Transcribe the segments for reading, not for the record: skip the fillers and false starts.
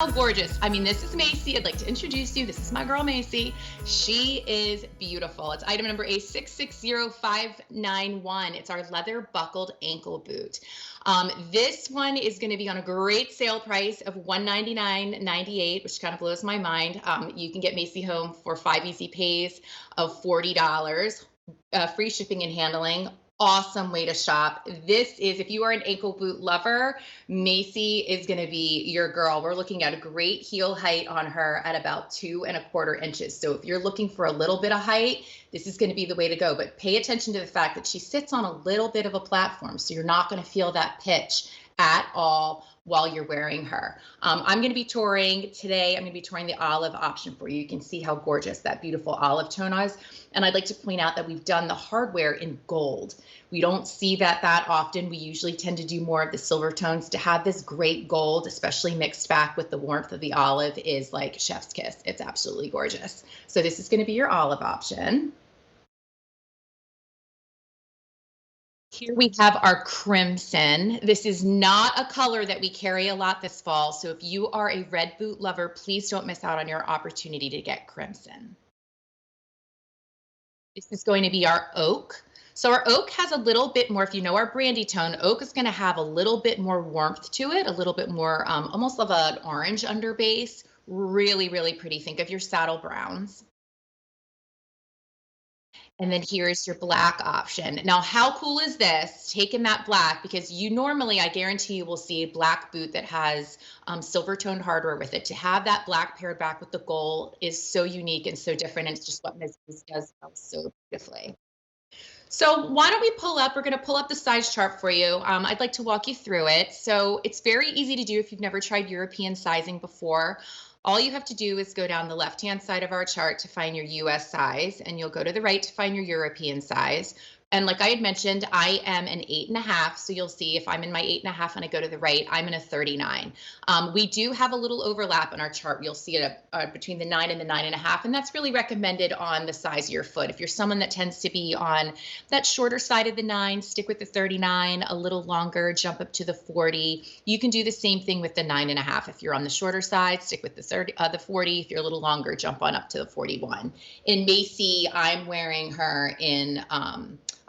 How gorgeous. I mean, this is Macee. I'd like to introduce you. This is my girl, Macee. She is beautiful. It's item number A660591. It's our leather buckled ankle boot. This one is going to be on a great sale price of $199.98, which kind of blows my mind. You can get Macee home for 5 easy pays of $40, free shipping and handling. Awesome way to shop. This is, if you are an ankle boot lover, Macee is going to be your girl. We're looking at a great heel height on her at about 2¼ inches. So if you're looking for a little bit of height, this is going to be the way to go. But pay attention to the fact that she sits on a little bit of a platform, so you're not going to feel that pitch at all while you're wearing her. I'm going to be touring today. I'm going to be touring the olive option for you. You can see how gorgeous that beautiful olive tone is. And I'd like to point out that we've done the hardware in gold. We don't see that often. We usually tend to do more of the silver tones. To have this great gold, especially mixed back with the warmth of the olive, is like chef's kiss. It's absolutely gorgeous. So this is going to be your olive option. Here we have our crimson. This is not a color that we carry a lot this fall. So if you are a red boot lover, please don't miss out on your opportunity to get crimson. This is going to be our oak. So our oak has a little bit more, if you know our brandy tone, oak is going to have a little bit more warmth to it, a little bit more almost of an orange underbase. Really, really pretty. Think of your saddle browns. And then here's your black option. Now, how cool is this? Taking that black, because you normally, I guarantee you will see a black boot that has silver toned hardware with it. To have that black paired back with the gold is so unique and so different. And it's just what Miz Mooz does so beautifully. So why don't we pull up, we're going to pull up the size chart for you. I'd like to walk you through it. So it's very easy to do if you've never tried European sizing before. All you have to do is go down the left-hand side of our chart to find your US size, and you'll go to the right to find your European size. And like I had mentioned, I am an 8.5. So you'll see if I'm in my 8.5 and I go to the right, I'm in a 39. We do have a little overlap in our chart. You'll see it between the 9 and the 9.5. And that's really recommended on the size of your foot. If you're someone that tends to be on that shorter side of the 9, stick with the 39, a little longer, jump up to the 40. You can do the same thing with the 9.5. If you're on the shorter side, stick with the 40. If you're a little longer, jump on up to the 41. In Macee, I'm wearing her in,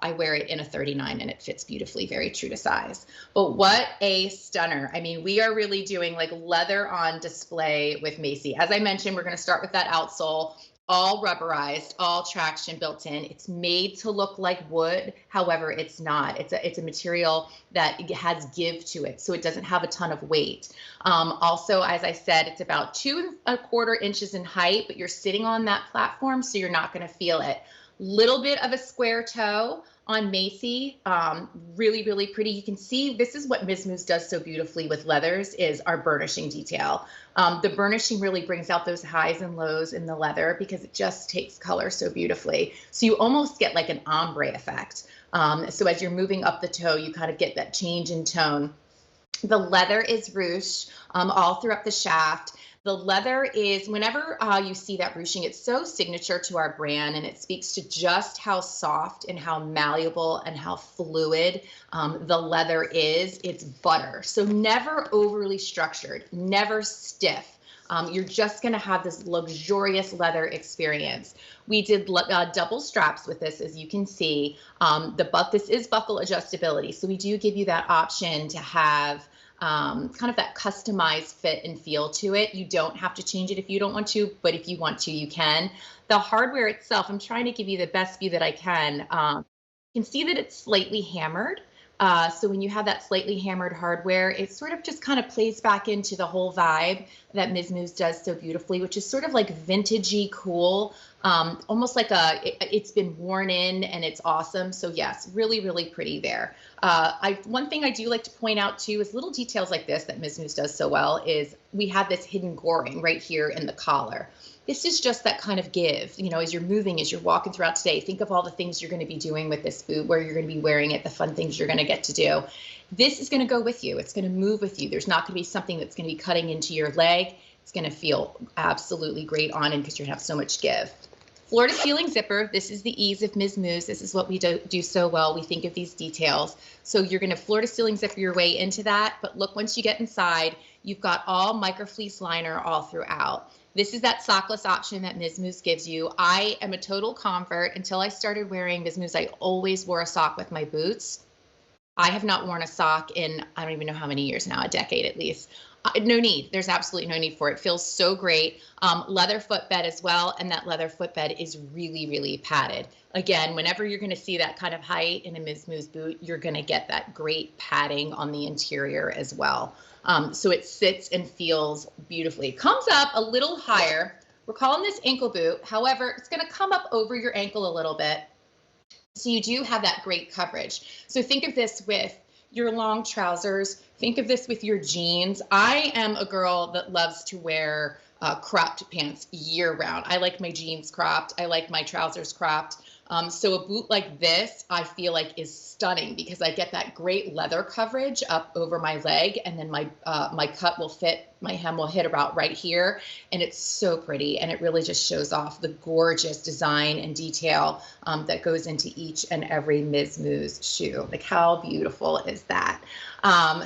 I wear it in a 39 and it fits beautifully, very true to size. But what a stunner. I mean, we are really doing like leather on display with Macee. As I mentioned, we're going to start with that outsole, all rubberized, all traction built in. It's made to look like wood. However, it's not. It's a material that has give to it, so it doesn't have a ton of weight. Also, as I said, it's about 2¼ inches in height, but you're sitting on that platform, so you're not going to feel it. Little bit of a square toe on Macee, really, really pretty. You can see this is what Miz Mooz does so beautifully with leathers, is our burnishing detail. The burnishing really brings out those highs and lows in the leather because it just takes color so beautifully. So you almost get like an ombre effect. So as you're moving up the toe, you kind of get that change in tone. The leather is ruched all throughout the shaft. The leather is, whenever you see that ruching, it's so signature to our brand, and it speaks to just how soft and how malleable and how fluid the leather is. It's butter. So never overly structured, never stiff. You're just going to have this luxurious leather experience. We did double straps with this, as you can see. This is buckle adjustability, so we do give you that option to have kind of that customized fit and feel to it. You don't have to change it if you don't want to, but if you want to, you can. The hardware itself, I'm trying to give you the best view that I can. You can see that it's slightly hammered. So when you have that slightly hammered hardware, it sort of just kind of plays back into the whole vibe that Miz Mooz does so beautifully, which is sort of like vintagey cool, almost like it's been worn in and it's awesome. So yes, really, really pretty there. One thing I do like to point out too is little details like this that Miz Mooz does so well is we have this hidden goring right here in the collar. This is just that kind of give, as you're moving, as you're walking throughout today, think of all the things you're going to be doing with this boot, where you're going to be wearing it, the fun things you're going to get to do. This is going to go with you. It's going to move with you. There's not going to be something that's going to be cutting into your leg. It's going to feel absolutely great on it because you're going to have so much give. Floor to ceiling zipper. This is the ease of Miz Mooz. This is what we do so well. We think of these details. So you're going to floor to ceiling zipper your way into that. But look, once you get inside, You've got all microfleece liner all throughout. This is that sockless option that Miz Mooz gives you. I am a total convert. Until I started wearing Miz Mooz, I always wore a sock with my boots. I have not worn a sock in, I don't even know how many years now, a decade at least. No need. There's absolutely no need for it. It feels so great. Leather footbed as well. And that leather footbed is really, really padded. Again, whenever you're going to see that kind of height in a Miz Mooz boot, you're going to get that great padding on the interior as well. So it sits and feels beautifully. It comes up a little higher. We're calling this ankle boot. However, it's going to come up over your ankle a little bit. So you do have that great coverage. So think of this with your long trousers. Think of this with your jeans. I am a girl that loves to wear cropped pants year round. I like my jeans cropped. I like my trousers cropped. So a boot like this, I feel like is stunning because I get that great leather coverage up over my leg, and then my cut will fit, my hem will hit about right here, and it's so pretty, and it really just shows off the gorgeous design and detail that goes into each and every Miz Mooz shoe. Like, how beautiful is that?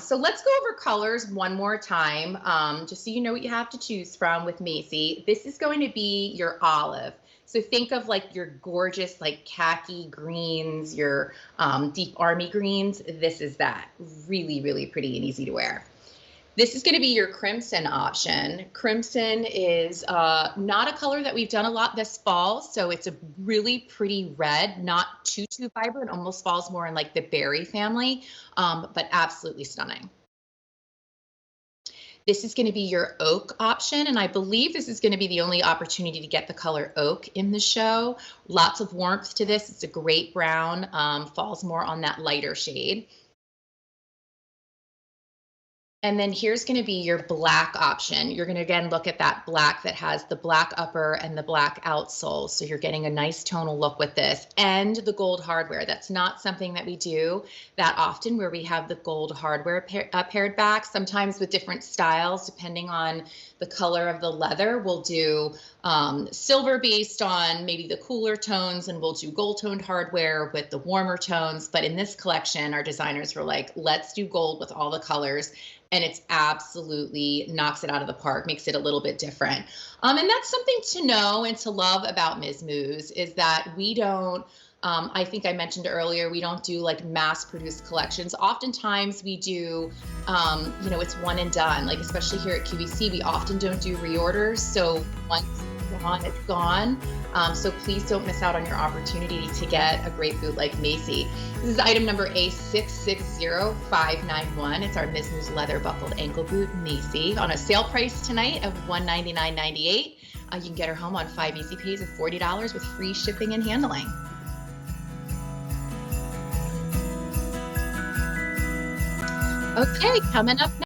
So let's go over colors one more time, just so you know what you have to choose from with Macee. This is going to be your olive. So think of like your gorgeous like khaki greens, your deep army greens. This is that. Really, really pretty and easy to wear. This is going to be your crimson option. Crimson is not a color that we've done a lot this fall, so it's a really pretty red, not too vibrant, almost falls more in like the berry family, but absolutely stunning. This is going to be your oak option, and I believe this is going to be the only opportunity to get the color oak in the show. Lots of warmth to this. It's a great brown, falls more on that lighter shade. And then here's going to be your black option. You're going to again look at that black that has the black upper and the black outsole. So you're getting a nice tonal look with this, and the gold hardware. That's not something that we do that often, where we have the gold hardware paired back. Sometimes with different styles, depending on the color of the leather, we'll do silver based on maybe the cooler tones, and we'll do gold toned hardware with the warmer tones. But in this collection, our designers were like, let's do gold with all the colors. And it's absolutely knocks it out of the park, makes it a little bit different. And that's something to know and to love about Miz Mooz, is that we don't, I think I mentioned earlier, we don't do like mass produced collections. Oftentimes we do, you know, it's one and done, like especially here at QVC, we often don't do reorders. So once it's gone, it's gone. So please don't miss out on your opportunity to get a great boot like Macee. This is item number A660591. It's our Miz Mooz leather buckled ankle boot Macee on a sale price tonight of $199.98. You can get her home on 5 easy pays of $40 with free shipping and handling. Okay, coming up next.